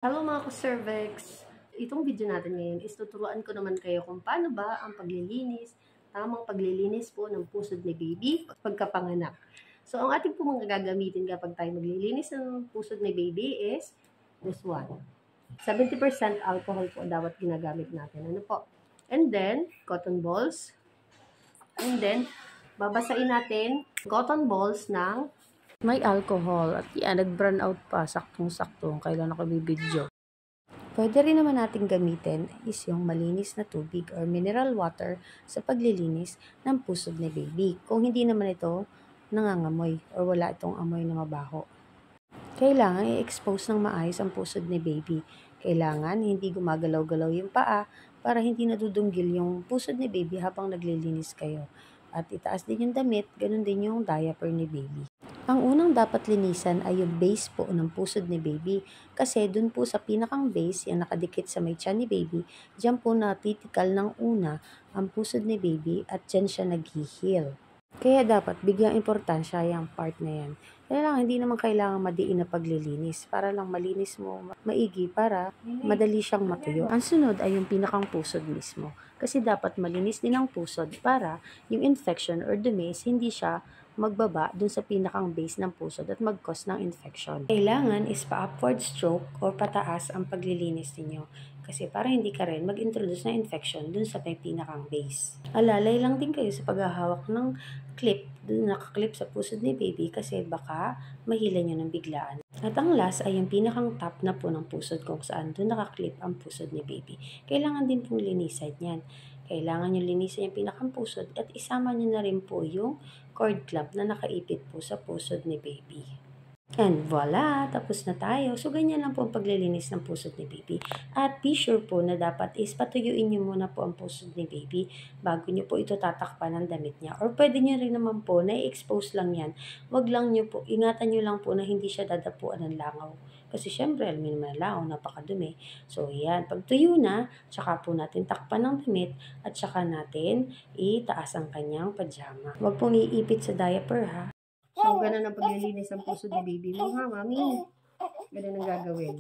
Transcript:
Hello mga ka-cervix! Itong video natin ngayon is tuturuan ko naman kayo kung paano ba ang paglilinis, tamang paglilinis po ng pusod ni baby pagkapanganak. So, ang ating po mga gagamitin kapag tayo maglilinis ng pusod ni baby is this one. 70% alcohol po dapat ginagamit natin. Ano po? And then, cotton balls. And then, babasain natin cotton balls ng may alcohol at nag-brown out pa, saktong-sakto, kailan ako bibidyo. Pwede rin naman natin gamitin is yung malinis na tubig or mineral water sa paglilinis ng pusod ni baby. Kung hindi naman ito nangangamoy or wala itong amoy na mabaho. Kailangan i-expose ng maayos ang pusod ni baby. Kailangan hindi gumagalaw-galaw yung paa para hindi nadudunggil yung pusod ni baby habang naglilinis kayo. At itaas din yung damit, ganun din yung diaper ni baby. Ang unang dapat linisan ay yung base po ng pusod ni baby kasi dun po sa pinakang base, yung nakadikit sa may tiyan ni baby, dyan po natitikal ng una ang pusod ni baby at dyan siya nag-heal. Kaya dapat bigyang importansya yung part na yan. Kaya lang, hindi naman kailangan madiin na paglilinis para lang malinis mo maigi para madali siyang matuyo. Ang sunod ay yung pinakang pusod mismo. Kasi dapat malinis din ang pusod para yung infection or dumi hindi siya magbaba dun sa pinakang base ng pusod at mag-cause ng infection. Kailangan is pa-upward stroke or pataas ang paglilinis ninyo. Kasi para hindi ka rin mag-introduce na infection dun sa may pinakang base. Alalay lang din kayo sa paghahawak ng clip, dun nakaklip sa pusod ni baby kasi baka mahila nyo ng biglaan. At ang last ay yung pinakang top na po ng pusod kung saan dun nakaklip ang pusod ni baby. Kailangan din pong linisan yan. Kailangan nyo linisan yung pinakang pusod at isama nyo na rin po yung cord clamp na nakaipit po sa pusod ni baby. And voila! Tapos na tayo. So, ganyan lang po ang paglilinis ng pusod ni baby. At be sure po na dapat is patuyuin nyo muna po ang pusod ni baby bago nyo po ito tatakpan ng damit niya. Or pwede nyo rin naman po na i-expose lang yan. Wag lang nyo po, ingatan nyo lang po na hindi siya dadapuan ng langaw. Kasi syempre, alam nyo naman langaw, napakadumi. So, yan. Pag tuyo na, tsaka po natin takpan ng damit at tsaka natin itaas ang kanyang pajama. Wag pong iipit sa diaper ha. So, ganun ang paglilinis ng puso ni baby mo, ha, mami? Ganun ang gagawin.